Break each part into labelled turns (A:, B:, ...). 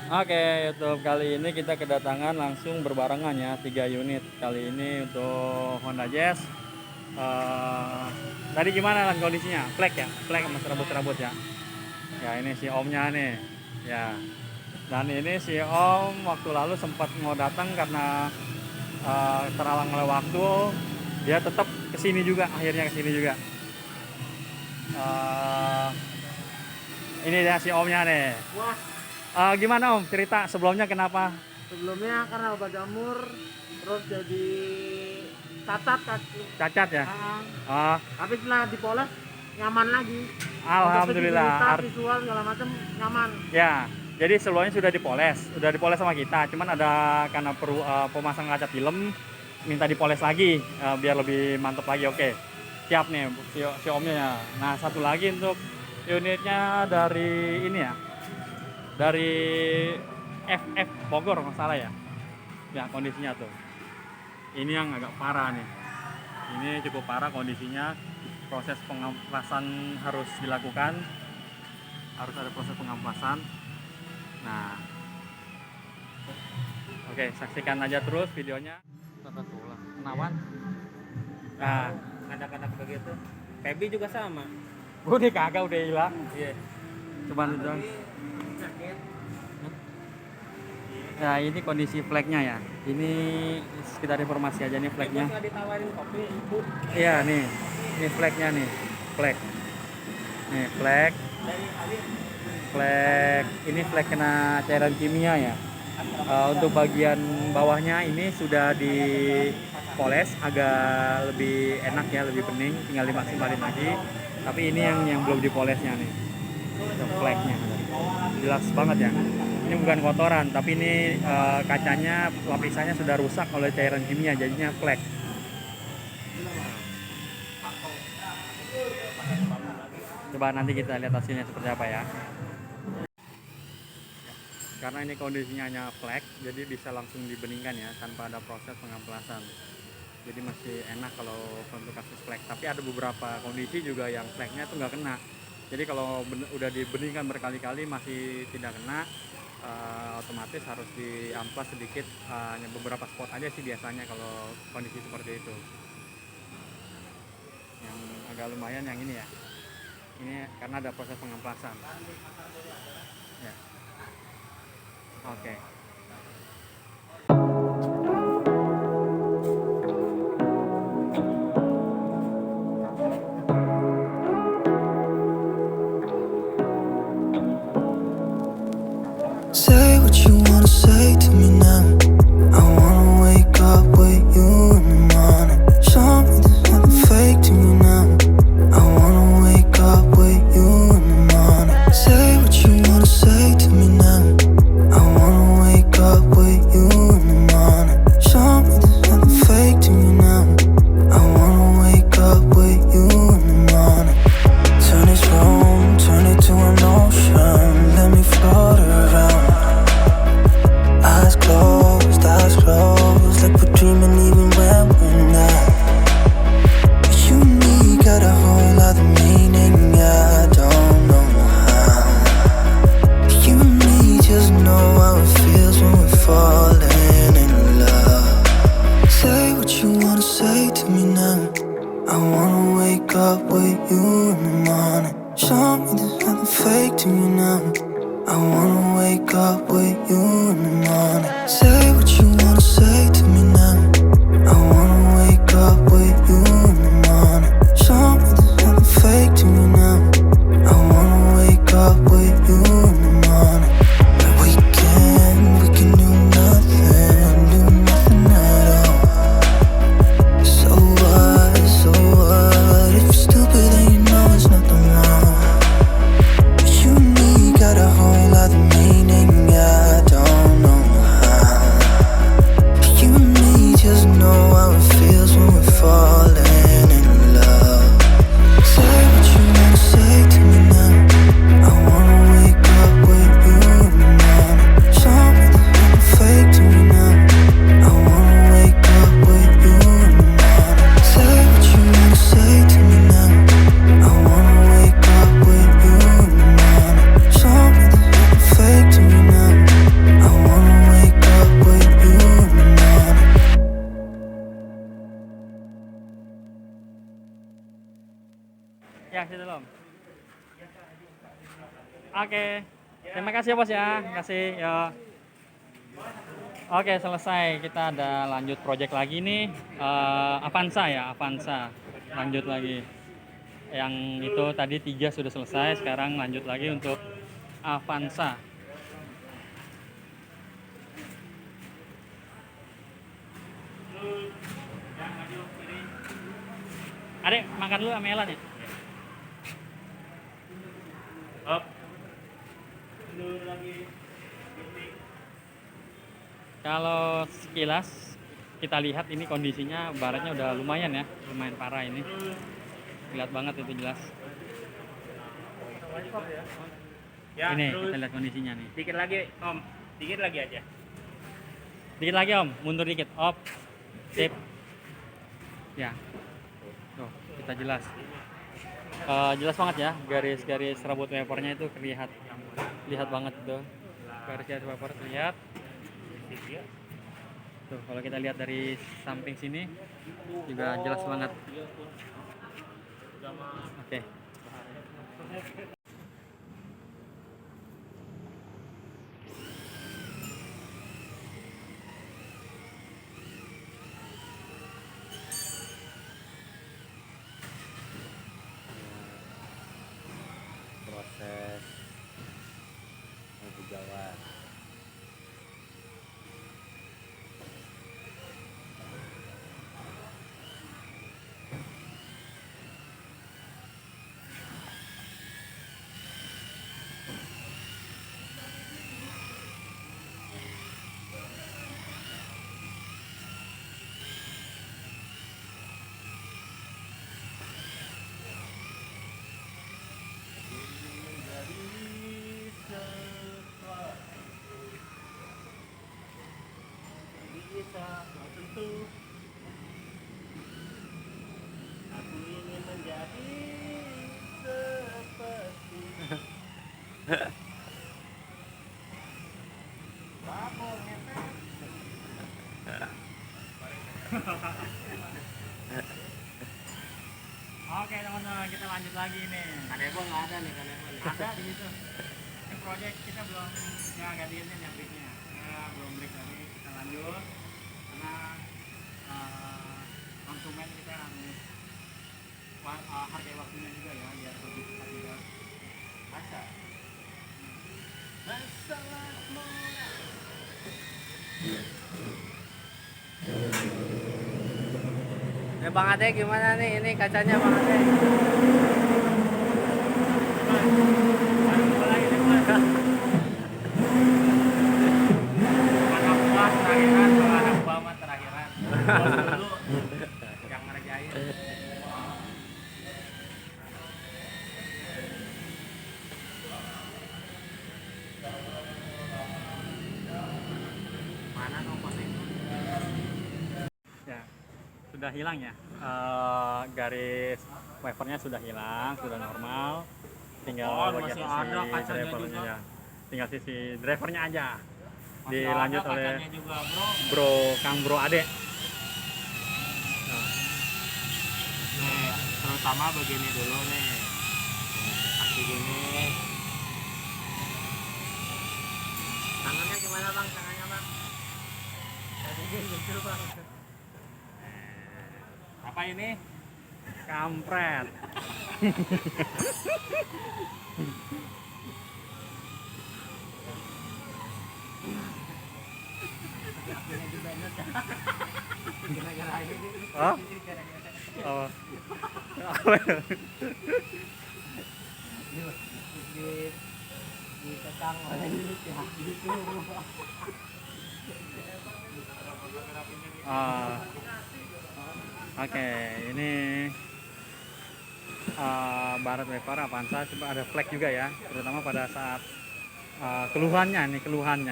A: Oke, YouTube kali ini kita kedatangan langsung berbarengan ya 3 unit. Kali ini untuk Honda Jazz. Tadi gimana kan kondisinya? Flek ya, flek sama serabut-serabut ya. Ya ini si omnya nih. Ya. Dan ini si om waktu lalu sempat mau datang karena terhalang oleh waktu. Dia tetap kesini juga, akhirnya kesini juga. Ini dia si omnya nih.
B: Wah,
A: Gimana om cerita sebelumnya kenapa?
B: sebelumnya karena obat jamur terus jadi cacat kaki.
A: Cacat ya?
B: Ah, tapi setelah dipoles nyaman lagi.
A: Alhamdulillah.
B: Untuk visual segala macam nyaman.
A: Ya, jadi sebelumnya sudah dipoles sama kita. Cuman ada karena perlu pemasang kaca film, minta dipoles lagi biar lebih mantap lagi. Oke, siap nih si omnya ya. Nah satu lagi untuk unitnya dari ini ya, dari FF Bogor nggak salah ya. Ya kondisinya tuh. Ini yang agak parah nih. Ini cukup parah kondisinya. Proses pengampasan harus dilakukan. Harus ada proses pengampasan. Nah, oke, saksikan aja terus videonya.
B: Tata tulang, penawan.
A: Nah,
B: Kadang-kadang begitu. Feby juga sama.
A: udah kagak udah hilang.
B: Iya.
A: Cuman itu.
B: Sakit.
A: Nah, ini kondisi flagnya ya. Ini sekitar informasi aja nih flagnya.
B: Nggak ditawarin kopi, ibu.
A: Iya nih, ini flagnya nih, flag. Nih flag,
B: Dari Alif.
A: flag. Ini flag kena cairan kimia ya. Untuk bagian bawahnya ini sudah dipoles agak lebih enak ya, lebih bening, tinggal dimaksimalin lagi. Tapi ini yang belum dipolesnya nih, flagnya. Jelas banget ya. Ini bukan kotoran, tapi ini kacanya, lapisannya sudah rusak oleh cairan kimia, jadinya flag. Coba nanti kita lihat hasilnya seperti apa ya. Karena ini kondisinya hanya flek, jadi bisa langsung dibeningkan ya tanpa ada proses pengamplasan. Jadi masih enak kalau untuk kasus flek. Tapi ada beberapa kondisi juga yang fleknya itu nggak kena. Jadi kalau udah dibeningkan berkali-kali masih tidak kena, otomatis harus diamplas sedikit, hanya beberapa spot aja sih biasanya kalau kondisi seperti itu. Yang agak lumayan yang ini ya. Ini karena ada proses pengamplasan. Ya. Oke.
C: Say what you wanna say to me now. I wanna wake up with you in the morning. Show me there's nothing fake to you now. I wanna wake up with you in the morning. Say what you wanna say to me now. I wanna wake up with you in the morning. Show me there's nothing fake to you now. I wanna wake up with you in the morning. Turn this room, turn it to an ocean. Let me float around. Eyes closed.
A: Oke. Terima kasih ya bos ya. Terima kasih ya. Oke, selesai. Kita ada lanjut project lagi nih. Avanza ya, Avanza. Lanjut lagi. Yang itu tadi 3 sudah selesai, sekarang lanjut lagi untuk Avanza. Adek, makan dulu sama Ella nih. Up. Kalau sekilas kita lihat ini kondisinya baratnya udah lumayan ya, lumayan parah ini. Lihat banget itu jelas.
B: Ya,
A: Ini
B: terus
A: kita lihat kondisinya nih.
B: dikit lagi Om, dikit lagi aja.
A: Dikit lagi Om, mundur dikit. Op. Sip. Ya. Tuh, kita jelas. Jelas banget ya, garis-garis rambut wipernya itu lihat banget tuh. Garis-garis wiper terlihat. Tuh, kalau kita lihat dari samping sini juga jelas banget. Oke.
D: Proses penghijauan.
B: Bisa, tentu. Aku ingin menjadi seperti Babo ngepet.
A: Oke teman-teman, kita lanjut lagi nih.
B: Kanebo nggak ada nih, Kanebo.
A: Ada di situ. Ini project kita belum ya gantiin nih breaknya. Ya belum break lagi, kita lanjut karena konsumen kita harus hargai waktunya juga ya biar lebih cepat juga.
B: Masa? Masalah moral. Ya Bang Ade gimana nih? Ini kacanya Bang Ade.
A: Anak puas terakhiran, kalau anak buah mah terakhiran. Bos dulu yang ngerjain.
B: Mana komposnya?
A: Ya, sudah hilang ya. Garis wipernya sudah hilang, sudah normal. Tinggal bagian
B: masih
A: sisi
B: ada kacanya
A: drivernya
B: juga.
A: ya. Tinggal sisi drivernya aja.
B: Masih
A: Dilanjut
B: ada
A: oleh
B: kacanya juga, Bro.
A: Bro Kang Bro Ade.
B: Nih, terutama begini dulu nih. Kaki gini. Tangannya gimana Bang? Tangannya Bang? Tadi gitu Bang.
A: Apa ini? Kampret.
B: Gara-gara ini.
A: Oh? Oh. Apa ya?
B: Di kekang oleh ini ya. Gitu.
A: Oke, ini Barat Wiper Avanza coba ada flag juga ya, terutama pada saat keluhannya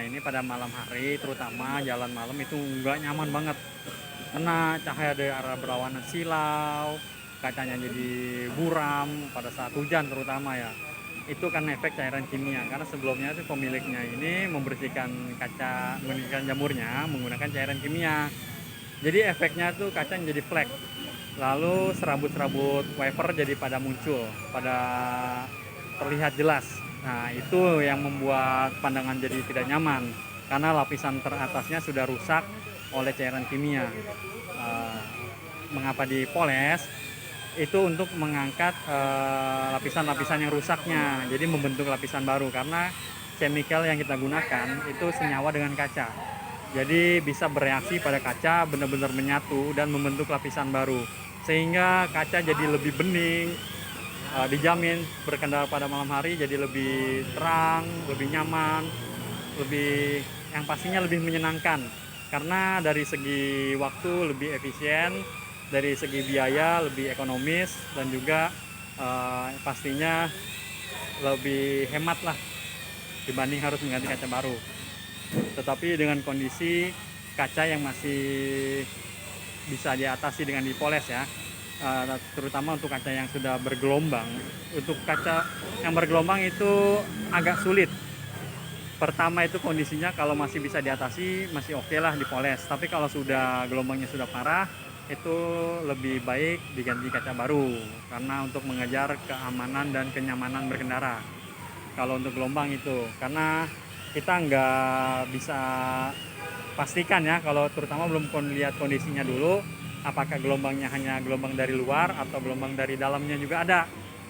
A: ini pada malam hari, terutama jalan malam itu nggak nyaman banget karena cahaya dari arah berlawanan silau, kacanya jadi buram pada saat hujan terutama ya. Itu kan efek cairan kimia, karena sebelumnya itu pemiliknya ini membersihkan jamurnya menggunakan cairan kimia. Jadi efeknya tuh kaca jadi flek, lalu serabut-serabut wiper jadi pada muncul, pada terlihat jelas. Nah, itu yang membuat pandangan jadi tidak nyaman karena lapisan teratasnya sudah rusak oleh cairan kimia. Eh, Mengapa dipoles? Itu untuk mengangkat lapisan-lapisan yang rusaknya, jadi membentuk lapisan baru karena chemical yang kita gunakan itu senyawa dengan kaca. Jadi bisa bereaksi pada kaca, benar-benar menyatu dan membentuk lapisan baru. Sehingga kaca jadi lebih bening, dijamin berkendara pada malam hari jadi lebih terang, lebih nyaman, lebih yang pastinya lebih menyenangkan. Karena dari segi waktu lebih efisien, dari segi biaya lebih ekonomis, dan juga pastinya lebih hemat lah dibanding harus mengganti kaca baru. Tetapi dengan kondisi kaca yang masih bisa diatasi dengan dipoles ya, terutama untuk kaca yang sudah bergelombang. Untuk kaca yang bergelombang itu agak sulit. Pertama itu kondisinya kalau masih bisa diatasi masih oke lah dipoles, tapi kalau sudah gelombangnya sudah parah itu lebih baik diganti kaca baru karena untuk mengejar keamanan dan kenyamanan berkendara. Kalau untuk gelombang itu karena kita nggak bisa pastikan ya, kalau terutama belum lihat kondisinya dulu apakah gelombangnya hanya gelombang dari luar atau gelombang dari dalamnya juga ada.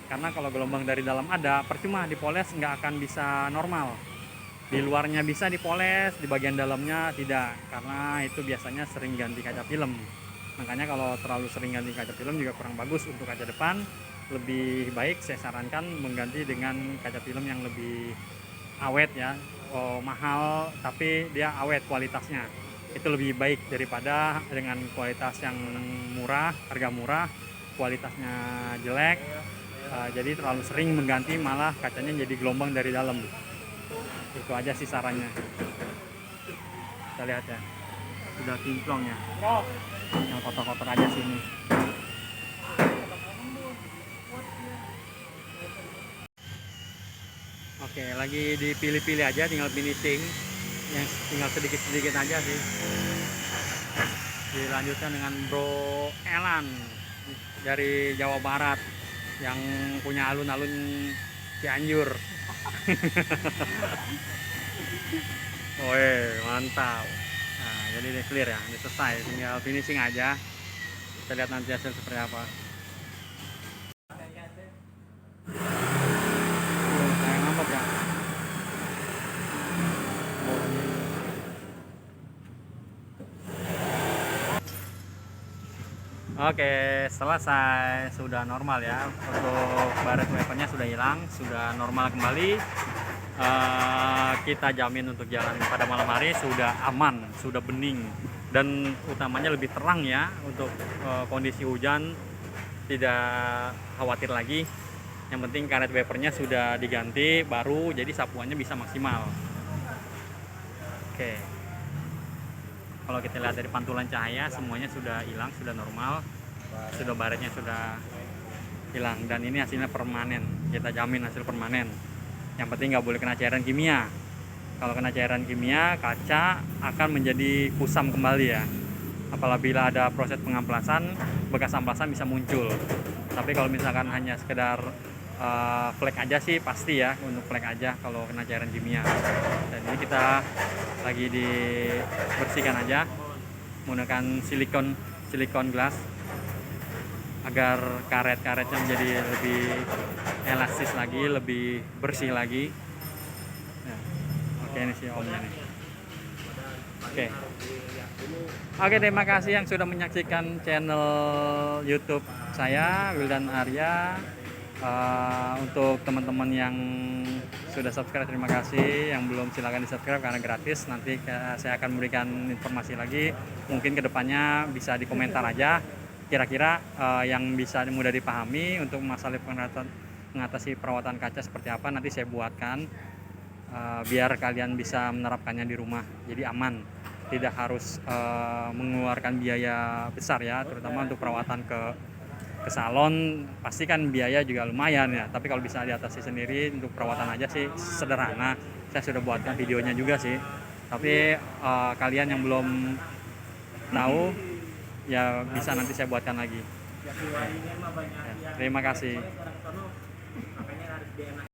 A: Karena kalau gelombang dari dalam ada, percuma dipoles nggak akan bisa normal. Di luarnya bisa dipoles, di bagian dalamnya tidak, karena itu biasanya sering ganti kaca film. Makanya kalau terlalu sering ganti kaca film juga kurang bagus untuk kaca depan. Lebih baik saya sarankan mengganti dengan kaca film yang lebih awet ya. Mahal tapi dia awet kualitasnya. Itu lebih baik daripada dengan kualitas yang murah, harga murah, kualitasnya jelek. Jadi terlalu sering mengganti malah kacanya jadi gelombang dari dalam. Itu aja sih sarannya. Kita lihat ya, sudah kinclong ya, yang kotor-kotor aja sini. Oke, lagi dipilih-pilih aja, tinggal finishing, yang tinggal sedikit-sedikit aja sih. Dilanjutkan dengan Bro Elan dari Jawa Barat yang punya alun-alun Cianjur. Woi, mantap. Nah, jadi udah clear ya, udah selesai, tinggal finishing aja. Kita lihat nanti hasil seperti apa. Sayang amat ya. Oke, selesai, sudah normal ya. Untuk baret wipernya sudah hilang, sudah normal kembali. Kita jamin untuk jalan pada malam hari sudah aman, sudah bening, dan utamanya lebih terang ya. Untuk kondisi hujan tidak khawatir lagi. Yang penting karet wipernya sudah diganti baru, jadi sapuannya bisa maksimal. Oke, kalau kita lihat dari pantulan cahaya semuanya sudah hilang, sudah normal, sudah baretnya sudah hilang, dan ini hasilnya permanen. Kita jamin hasil permanen. Yang penting nggak boleh kena cairan kimia. Kalau kena cairan kimia, kaca akan menjadi kusam kembali ya. Apabila ada proses pengamplasan, bekas amplasan bisa muncul. Tapi kalau misalkan hanya sekedar flek aja sih pasti ya, untuk flek aja kalau kena cairan kimia. Dan ini kita lagi dibersihkan aja menggunakan silikon glass agar karet-karetnya menjadi lebih elastis lagi, lebih bersih lagi. Nah, oke, ini si omnya nih. Oke, terima kasih yang sudah menyaksikan channel YouTube saya, Wildan Arya. Untuk teman-teman yang sudah subscribe, terima kasih. Yang belum, silahkan di subscribe karena gratis. Nanti saya akan memberikan informasi lagi. Mungkin kedepannya bisa di komentar aja kira-kira yang bisa mudah dipahami untuk masalah mengatasi perawatan kaca seperti apa. Nanti saya buatkan biar kalian bisa menerapkannya di rumah, jadi aman, tidak harus mengeluarkan biaya besar ya, terutama untuk perawatan ke salon. Pasti kan biaya juga lumayan ya, tapi kalau bisa diatasi sendiri untuk perawatan aja sih sederhana. Saya sudah buatkan videonya juga sih, tapi kalian yang belum tahu ya bisa nanti saya buatkan lagi ya. Terima kasih.